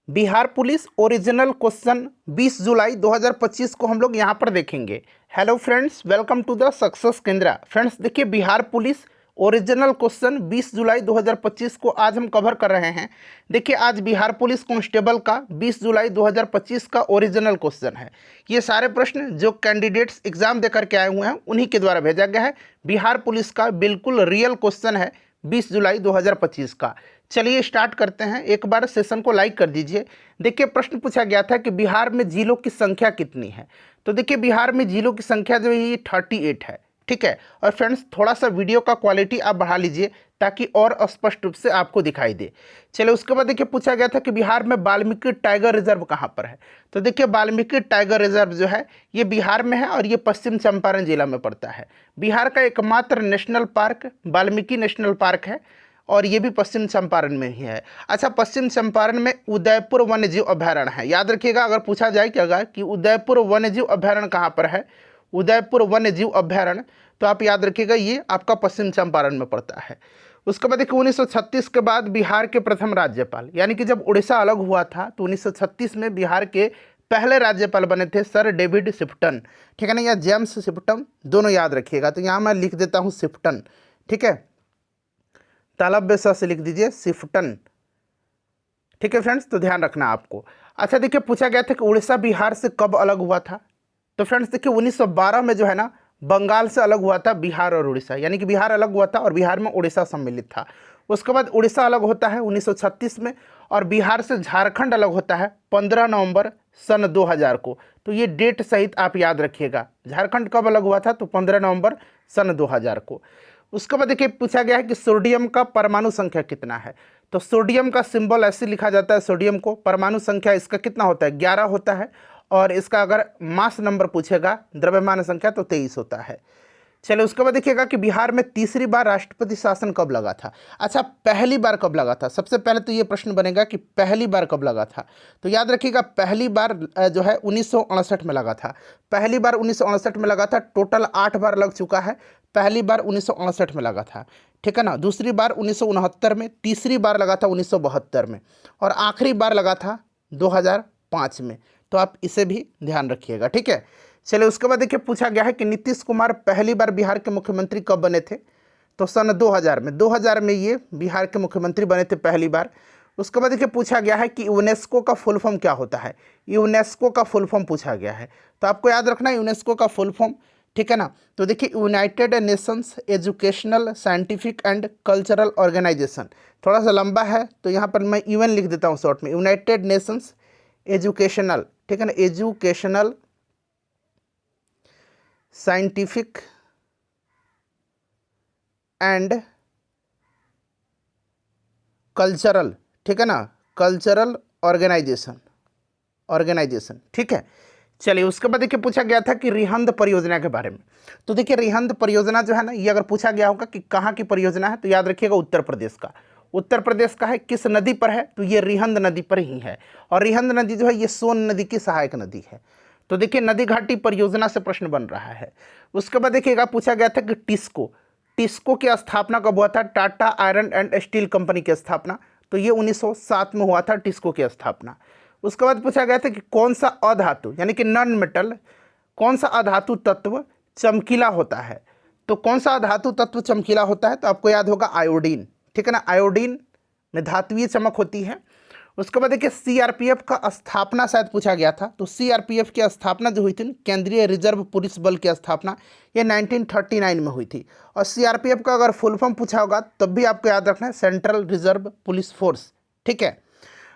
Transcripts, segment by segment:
Bihar police original question 20 जुलाई 2025 को हम लोग यहाँ पर देखेंगे। Hello friends, welcome to the success Kendra. Friends देखिए, बिहार पुलिस ओरिजिनल क्वेश्चन 20 जुलाई 2025 को आज हम कवर कर रहे हैं। देखिए, आज बिहार पुलिस कांस्टेबल का 20 जुलाई 2025 का ओरिजिनल क्वेश्चन है। ये सारे प्रश्न जो कैंडिडेट्स एग्जाम देकर के आए हुए हैं उन्हीं के द्वारा भेजा गया है। बिहार पुलिस का बिल्कुल रियल क्वेश्चन है 20 जुलाई 2025 का। चलिए स्टार्ट करते हैं। एक बार सेशन को लाइक कर दीजिए। देखिए, प्रश्न पूछा गया था कि बिहार में जिलों की संख्या कितनी है। तो देखिए, बिहार में जिलों की संख्या जो है ये 38 है। ठीक है। और फ्रेंड्स, थोड़ा सा वीडियो का क्वालिटी आप बढ़ा लीजिए ताकि और स्पष्ट रूप से आपको दिखाई दे। चलिए, उसके बाद देखिए पूछा गया था कि बिहार में वाल्मीकि टाइगर रिजर्व कहाँ पर है। तो देखिए, वाल्मीकि टाइगर रिजर्व जो है ये बिहार में है और ये पश्चिम चंपारण जिला में पड़ता है। बिहार का एकमात्र national park Valmiki national park है और ये भी पश्चिम चंपारण में ही है। अच्छा, पश्चिम चंपारण में उदयपुर वन्यजीव अभयारण्य है। याद रखिएगा, अगर पूछा जाए कि उदयपुर वन्यजीव अभयारण्य कहाँ पर है, उदयपुर वन्यजीव अभयारण्य, तो आप याद रखिएगा ये आपका पश्चिम चंपारण में पड़ता है। उसके बाद देखिए, 1936 के बाद बिहार के प्रथम राज्यपाल, यानी कि जब उड़ीसा अलग हुआ था तो 1936 में बिहार के पहले राज्यपाल बने थे सर डेविड शिफ्टन। ठीक है ना, या जेम्स शिफ्टन, दोनों याद रखिएगा। तो यहाँ मैं लिख देता हूँ शिफ्टन। ठीक है, तालब्य से लिख दीजिए शिफ्टन। ठीक है फ्रेंड्स, तो ध्यान रखना आपको। अच्छा देखिए, पूछा गया था कि उड़ीसा बिहार से कब अलग हुआ था। तो फ्रेंड्स देखिए, 1912 में जो है ना बंगाल से अलग हुआ था बिहार और उड़ीसा, यानी कि बिहार अलग हुआ था और बिहार में उड़ीसा सम्मिलित था। उसके बाद उड़ीसा अलग होता है 1936 में और बिहार से झारखंड अलग होता है 15 नवंबर सन 2000 को। तो ये डेट सहित आप याद रखिएगा, झारखंड कब अलग हुआ था, तो 15 नवंबर सन 2000 को। उसके बाद देखिए, पूछा गया है कि सोडियम का परमाणु संख्या कितना है। तो सोडियम का सिंबल ऐसे लिखा जाता है, सोडियम को। परमाणु संख्या इसका कितना होता है, 11 होता है। और इसका अगर मास नंबर पूछेगा, द्रव्यमान संख्या, तो 23 होता है। चलिए, उसके बाद देखिएगा कि बिहार में तीसरी बार राष्ट्रपति शासन कब लगा था। अच्छा, पहली बार कब लगा था। सबसे पहले तो ये प्रश्न बनेगा कि पहली बार कब लगा था। तो याद रखिएगा, पहली बार जो है 1968 में लगा था। पहली बार 1968 में लगा था। टोटल 8 बार लग चुका है। पहली बार 1968 में लगा था। ठीक है ना। दूसरी बार 1969 में, तीसरी बार लगा था 1972 में और आखिरी बार लगा था 2005 में। तो आप इसे भी ध्यान रखिएगा। ठीक है। चलिए, उसके बाद देखिए, पूछा गया है कि नीतीश कुमार पहली बार बिहार के मुख्यमंत्री कब बने थे। तो सन 2000 में, 2000 में ये बिहार के मुख्यमंत्री बने थे पहली बार। उसके बाद देखिए, पूछा गया है कि यूनेस्को का फुल फॉर्म क्या होता है। यूनेस्को का फुल फॉर्म पूछा गया है, तो आपको याद रखना है यूनेस्को का फुल फॉर्म। ठीक है ना। तो देखिए, United Nations Educational Scientific and Cultural Organization, थोड़ा सा लंबा है तो यहाँ पर मैं यूएन लिख देता हूँ शॉर्ट में, यूनाइटेड नेशंस एजुकेशनल, ठीक है ना, एजुकेशनल साइंटिफिक एंड कल्चरल, ठीक है ना, कल्चरल ऑर्गेनाइजेशन। ठीक है। चलिए, उसके बाद देखिए, पूछा गया था कि रिहंद परियोजना के बारे में। तो देखिए, रिहंद परियोजना जो है ना, ये अगर पूछा गया होगा कि कहाँ की परियोजना है, तो याद रखिएगा उत्तर प्रदेश का। उत्तर प्रदेश का है। किस नदी पर है, तो ये रिहंद नदी पर ही है। और रिहंद नदी जो है ये सोन नदी की सहायक नदी है। तो देखिए, नदी घाटी परियोजना से प्रश्न बन रहा है। उसके बाद देखिएगा, पूछा गया था कि टिस्को की स्थापना कब हुआ था। Tata iron and steel company की स्थापना, तो ये 1907 में हुआ था टिस्को की स्थापना। उसके बाद पूछा गया था कि कौन सा अधातु, यानी कि नॉन मेटल, कौन सा अधातु तत्व चमकीला होता है। तो कौन सा अधातु तत्व चमकीला होता है, तो आपको याद होगा आयोडीन। ठीक है ना, आयोडीन में धात्विय चमक होती है। उसके बाद देखिए, सीआरपीएफ का स्थापना शायद पूछा गया था। तो सीआरपीएफ की स्थापना जो हुई थी, केंद्रीय रिजर्व पुलिस बल की स्थापना, ये 1939 में हुई थी। और सीआरपीएफ का अगर फुल फॉर्म पूछा होगा तब भी आपको याद रखना है, सेंट्रल रिजर्व पुलिस फोर्स। ठीक है।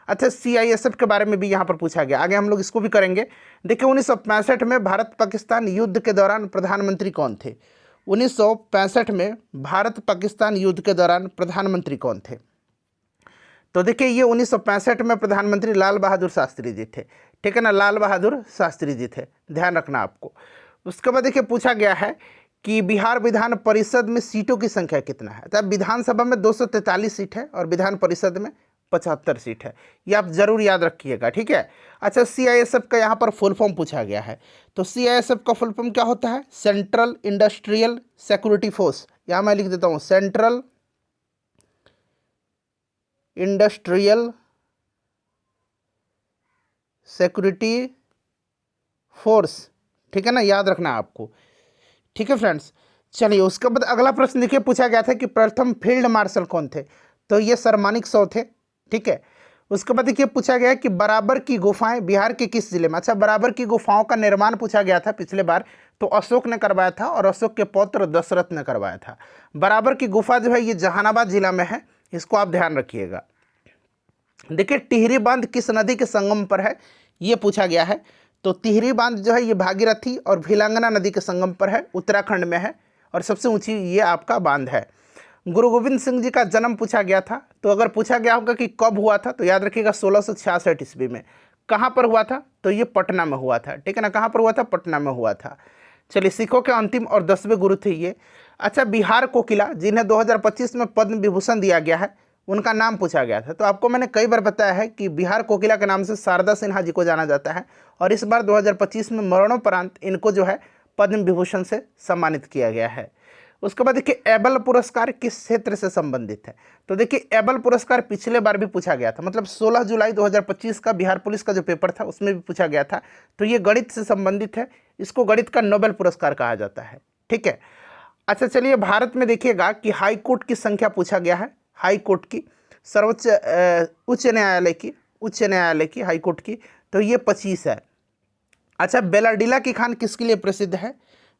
अच्छा, सीआईएसएफ के बारे में भी यहाँ पर पूछा गया, आगे हम लोग इसको भी करेंगे। देखिए, 1965 में भारत पाकिस्तान युद्ध के दौरान प्रधानमंत्री कौन थे। 1965 में भारत पाकिस्तान युद्ध के दौरान प्रधानमंत्री कौन थे। तो देखिए, ये 1965 में प्रधानमंत्री लाल बहादुर शास्त्री जी थे। ठीक है ना, लाल बहादुर शास्त्री जी थे, ध्यान रखना आपको। उसके बाद देखिए, पूछा गया है कि बिहार विधान परिषद में सीटों की संख्या कितना है। तो विधानसभा में 243 सीट है और विधान परिषद में 75 सीट है। ये आप जरूर याद रखिएगा। ठीक है। अच्छा, सीआईएसएफ का यहाँ पर फुल फॉर्म पूछा गया है। तो सीआईएसएफ का फुल फॉर्म क्या होता है, सेंट्रल इंडस्ट्रियल सिक्योरिटी फोर्स। यहाँ मैं लिख देता हूँ, सेंट्रल इंडस्ट्रियल सिक्योरिटी फोर्स, ठीक है ना, याद रखना आपको। ठीक है फ्रेंड्स, चलिए उसके बाद अगला प्रश्न देखिए पूछा गया था कि प्रथम फील्ड मार्शल कौन थे, तो ये सर मानेकशॉ थे। ठीक है, उसके बाद देखिए पूछा गया कि बराबर की गुफाएं बिहार के किस जिले में। अच्छा, बराबर की गुफाओं का निर्माण पूछा गया था पिछले बार, तो अशोक ने करवाया था और अशोक के पौत्र दशरथ ने करवाया था। बराबर की गुफा जो है ये जहानाबाद जिला में है, इसको आप ध्यान रखिएगा। देखिए टिहरी बांध किस नदी के संगम पर है, ये पूछा गया है। तो टिहरी बांध जो है ये भागीरथी और भिलांगना नदी के संगम पर है, उत्तराखंड में है, और सबसे ऊंची ये आपका बांध है। गुरु गोविंद सिंह जी का जन्म पूछा गया था, तो अगर पूछा गया होगा कि कब हुआ था, तो याद रखिएगा 1666 ईस्वी में। कहाँ पर हुआ था, तो ये पटना में हुआ था। ठीक है ना, कहाँ पर हुआ था, पटना में हुआ था। चलिए, सिखों के अंतिम और 10वें गुरु थे ये। अच्छा, बिहार कोकिला जिन्हें 2025 में पद्म विभूषण दिया गया है, उनका नाम पूछा गया था। तो आपको मैंने कई बार बताया है कि बिहार कोकिला के नाम से शारदा सिन्हा जी को जाना जाता है, और इस बार 2025 में मरणोपरांत इनको जो है पद्म विभूषण से सम्मानित किया गया है। उसके बाद देखिए एबल पुरस्कार किस क्षेत्र से संबंधित है, तो देखिए एबल पुरस्कार पिछले बार भी पूछा गया था, मतलब 16 जुलाई 2025 का बिहार पुलिस का जो पेपर था उसमें भी पूछा गया था। तो ये गणित से संबंधित है, इसको गणित का नोबेल पुरस्कार कहा जाता है। ठीक है, अच्छा चलिए, भारत में देखिएगा कि हाई कोर्ट की संख्या पूछा गया है, हाई कोर्ट की, सर्वोच्च उच्च न्यायालय की हाई कोर्ट की, तो ये 25 है। अच्छा, बेलाडीला की खान किसके लिए प्रसिद्ध है,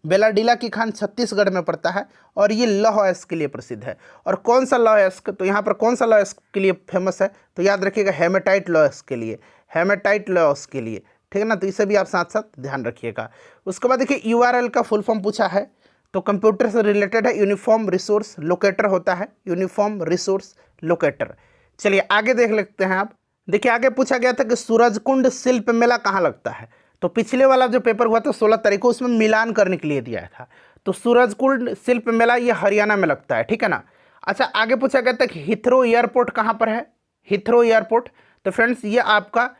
बेलाडीला की खान छत्तीसगढ़ में पड़ता है, और ये लौह अयस्क के लिए प्रसिद्ध है। और कौन सा लौह अयस्क, तो यहाँ पर कौन सा लौह अयस्क के लिए फेमस है, तो याद रखिएगा हेमेटाइट लौह अयस्क के लिए, हेमेटाइट लौह अयस्क के लिए। ठीक है ना, तो इसे भी आप साथ साथ ध्यान रखिएगा। उसके बाद देखिए यूआरएल का फुल फॉर्म पूछा है, तो कंप्यूटर से रिलेटेड है, यूनिफॉर्म रिसोर्स लोकेटर होता है, यूनिफॉर्म रिसोर्स लोकेटर। चलिए आगे देख लेते हैं आप। देखिए आगे पूछा गया था कि सूरजकुंड शिल्प मेला कहाँ लगता है, तो पिछले वाला जो पेपर हुआ था 16 तारीख को, उसमें मिलान करने के लिए दिया था। तो सूरजकुंड शिल्प मेला ये हरियाणा में लगता है। ठीक है ना। अच्छा, आगे पूछा गया था कि हिथरो एयरपोर्ट कहाँ पर है, हिथरो एयरपोर्ट, तो फ्रेंड्स ये आपका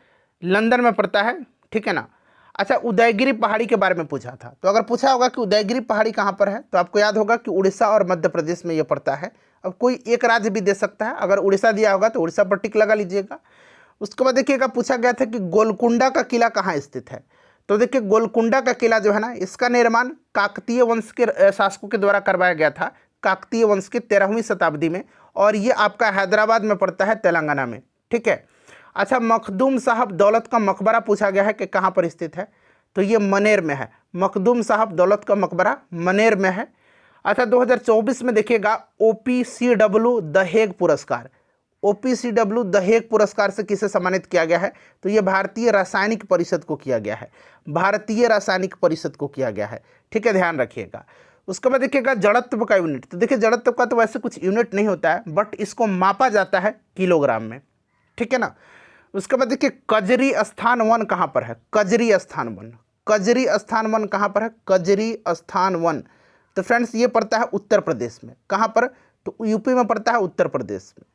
लंदन में पड़ता है। ठीक है ना। अच्छा, उदयगिरी पहाड़ी के बारे में पूछा था, तो अगर पूछा होगा कि उदयगिरी पहाड़ी कहाँ पर है, तो आपको याद होगा कि उड़ीसा और मध्य प्रदेश में ये पड़ता है। अब कोई एक राज्य भी दे सकता है, अगर उड़ीसा दिया होगा तो उड़ीसा पर टिक लगा लीजिएगा। उसके बाद देखिएगा पूछा गया था कि गोलकुंडा का किला कहाँ स्थित है, तो देखिए गोलकुंडा का किला जो है ना, इसका निर्माण काकतीय वंश के शासकों के द्वारा करवाया गया था, काकतीय वंश की 13वीं शताब्दी में, और ये आपका हैदराबाद में पड़ता है, तेलंगाना में। ठीक है। अच्छा, मखदूम साहब दौलत का मकबरा पूछा गया है कि कहाँ पर स्थित है, तो ये मनेर में है, मखदूम साहब दौलत का मकबरा मनेर में है। अच्छा, 2024 में देखिएगा OPCW दहेग पुरस्कार, OPCW दहेग पुरस्कार से किसे सम्मानित किया गया है, तो ये भारतीय रासायनिक परिषद को किया गया है, भारतीय रासायनिक परिषद को किया गया है। ठीक है, ध्यान रखिएगा। उसके बाद देखिएगा जड़त्व का यूनिट, तो देखिए जड़त्व का तो वैसे कुछ यूनिट नहीं होता है, बट इसको मापा जाता है किलोग्राम में। ठीक है ना। उसके बाद देखिए कजरी स्थान 1 कहाँ पर है, कजरी स्थान 1, कजरी स्थान 1 कहाँ पर है, कजरी स्थान 1, तो फ्रेंड्स ये पड़ता है उत्तर प्रदेश में। कहाँ पर, तो यूपी में पड़ता है, उत्तर प्रदेश में।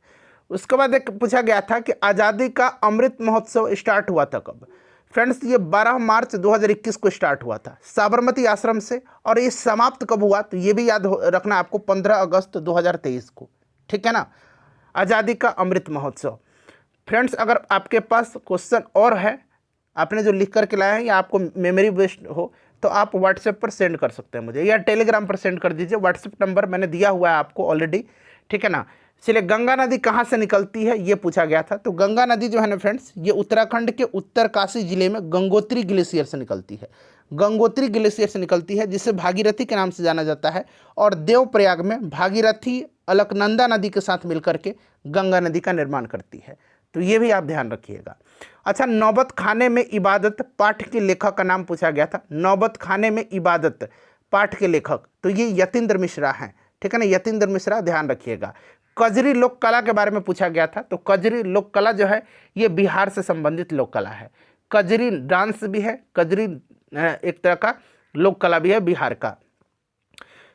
उसके बाद एक पूछा गया था कि आज़ादी का अमृत महोत्सव स्टार्ट हुआ था कब, फ्रेंड्स ये 12 मार्च 2021 को स्टार्ट हुआ था साबरमती आश्रम से, और ये समाप्त कब हुआ, तो ये भी याद रखना आपको 15 अगस्त 2023 को। ठीक है ना, आज़ादी का अमृत महोत्सव। फ्रेंड्स अगर आपके पास क्वेश्चन और है, आपने जो लिख करके लाया है या आपको मेमोरी बेस्ड हो, तो आप व्हाट्सएप पर सेंड कर सकते हैं मुझे, या टेलीग्राम पर सेंड कर दीजिए, व्हाट्सएप नंबर मैंने दिया हुआ है आपको ऑलरेडी। ठीक है ना। चलिए, गंगा नदी कहाँ से निकलती है, ये पूछा गया था, तो गंगा नदी जो है ना फ्रेंड्स, ये उत्तराखंड के उत्तरकाशी जिले में गंगोत्री ग्लेशियर से निकलती है, गंगोत्री ग्लेशियर से निकलती है, जिसे भागीरथी के नाम से जाना जाता है, और देवप्रयाग में भागीरथी अलकनंदा नदी के साथ मिलकर के गंगा नदी का निर्माण करती है, तो ये भी आप ध्यान रखिएगा। अच्छा, नौबत खाने में इबादत पाठ के लेखक का नाम पूछा गया था, नौबत खाने में इबादत पाठ के लेखक, तो ये यतीन्द्र मिश्रा हैं। ठीक है ना, यतीन्द्र मिश्रा, ध्यान रखिएगा। कजरी लोक कला के बारे में पूछा गया था, तो कजरी लोक कला जो है ये बिहार से संबंधित लोक कला है, कजरी डांस भी है, कजरी एक तरह का लोक कला भी है बिहार का।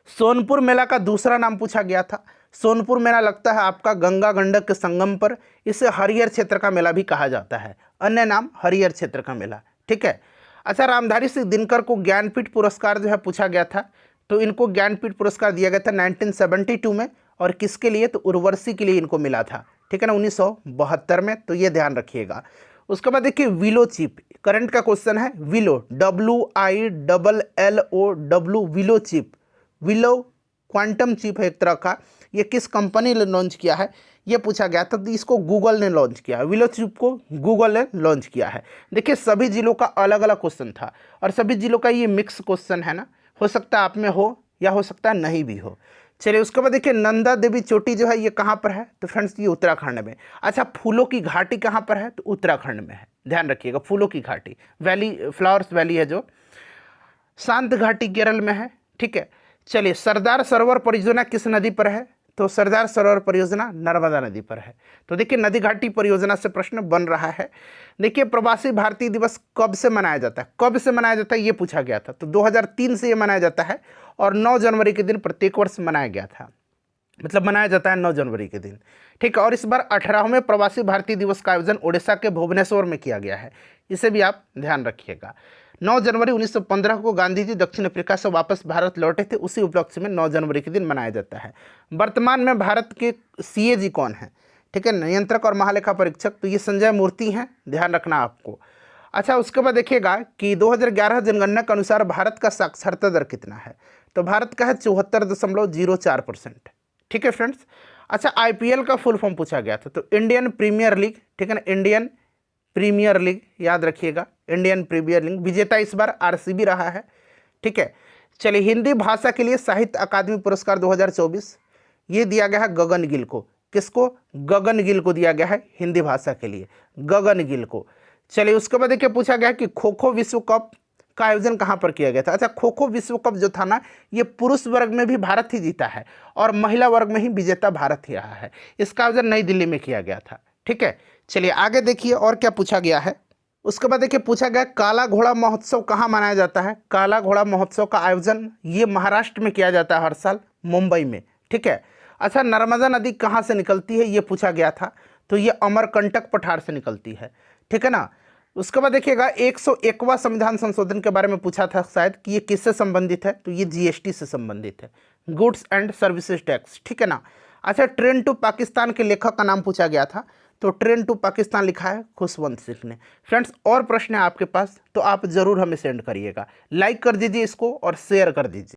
सोनपुर मेला का दूसरा नाम पूछा गया था, सोनपुर मेला लगता है आपका गंगा गंडक के संगम पर, इसे हरिहर क्षेत्र का मेला भी कहा जाता है, अन्य नाम हरिहर क्षेत्र का मेला। ठीक है। अच्छा, रामधारी सिंह दिनकर को ज्ञानपीठ पुरस्कार जो है पूछा गया था, तो इनको ज्ञानपीठ पुरस्कार दिया गया था 1972 में, और किसके लिए, तो उर्वशी के लिए इनको मिला था। ठीक है ना, 1972 में, तो ये ध्यान रखिएगा। उसके बाद देखिए विलो चीप, करंट का क्वेश्चन है willow, WILLO, willow chip, willow quantum chip है एक तरह का, ये किस कंपनी ने लॉन्च किया है ये पूछा गया था। तो इसको गूगल ने लॉन्च किया है, विलो चिप को गूगल ने लॉन्च किया है। देखिए सभी जिलों का अलग अलग क्वेश्चन था और सभी जिलों का ये मिक्स क्वेश्चन है ना, हो सकता है आप में हो या हो सकता है नहीं भी हो। चलिए उसके बाद देखिए नंदा देवी चोटी जो है ये कहाँ पर है, तो फ्रेंड्स ये उत्तराखंड में। अच्छा फूलों की घाटी कहाँ पर है, तो उत्तराखंड में है, ध्यान रखिएगा। फूलों की घाटी वैली, फ्लावर्स वैली है जो, शांत घाटी केरल में है, ठीक है। चलिए सरदार सरोवर परियोजना किस नदी पर है, तो सरदार सरोवर परियोजना नर्मदा नदी पर है। तो देखिए नदी घाटी परियोजना से प्रश्न बन रहा है। देखिए प्रवासी भारतीय दिवस कब से मनाया जाता है, कब से मनाया जाता है ये पूछा गया था। तो 2003 से ये मनाया जाता है और 9 जनवरी के दिन प्रत्येक वर्ष मनाया गया था, मतलब मनाया जाता है 9 जनवरी के दिन, ठीक है। और इस बार 18वें प्रवासी भारतीय दिवस का आयोजन ओडिशा के भुवनेश्वर में किया गया है, इसे भी आप ध्यान रखिएगा। 9 जनवरी 1915 को गांधी जी दक्षिण अफ्रीका से वापस भारत लौटे थे, उसी उपलक्ष्य में 9 जनवरी के दिन मनाया जाता है। वर्तमान में भारत के CAG कौन है, ठीक है, नियंत्रक और महालेखा परीक्षक, तो ये संजय मूर्ति हैं, ध्यान रखना आपको। अच्छा उसके बाद देखिएगा कि 2011 जनगणना के अनुसार भारत का साक्षरता दर कितना है, तो भारत का है 74.04%, ठीक है फ्रेंड्स। अच्छा IPL का फुल फॉर्म पूछा गया था, तो इंडियन प्रीमियर लीग, ठीक है ना, इंडियन प्रीमियर लीग याद रखिएगा, इंडियन प्रीमियर लीग। विजेता इस बार RCB रहा है, ठीक है। चलिए हिंदी भाषा के लिए साहित्य अकादमी पुरस्कार 2024 ये दिया गया है गगन गिल को, किसको, गगन गिल को दिया गया है हिंदी भाषा के लिए, गगन गिल को। चलिए उसके बाद देखिए पूछा गया कि खो खो विश्व कप का आयोजन कहाँ पर किया गया था। अच्छा खो खो विश्व कप जो था ना, ये पुरुष वर्ग में भी भारत ही जीता है और महिला वर्ग में ही विजेता भारत ही रहा है। इसका आयोजन नई दिल्ली में किया गया था, ठीक है। चलिए आगे देखिए और क्या पूछा गया है। उसके बाद देखिए पूछा गया काला घोड़ा महोत्सव कहाँ मनाया जाता है। काला घोड़ा महोत्सव का आयोजन ये महाराष्ट्र में किया जाता है हर साल, मुंबई में, ठीक है। अच्छा नर्मदा नदी कहाँ से निकलती है ये पूछा गया था, तो ये अमरकंटक पठार से निकलती है, ठीक है ना। उसके बाद देखिएगा 101वां संविधान संशोधन के बारे में पूछा था शायद कि ये किससे संबंधित है, तो ये GST से संबंधित है, गुड्स एंड सर्विसेज टैक्स, ठीक है ना। अच्छा ट्रेन टू पाकिस्तान के लेखक का नाम पूछा गया था, तो ट्रेन टू पाकिस्तान लिखा है खुशवंत सिंह ने। फ्रेंड्स और प्रश्न है आपके पास तो आप ज़रूर हमें सेंड करिएगा, लाइक कर दीजिए इसको और शेयर कर दीजिए।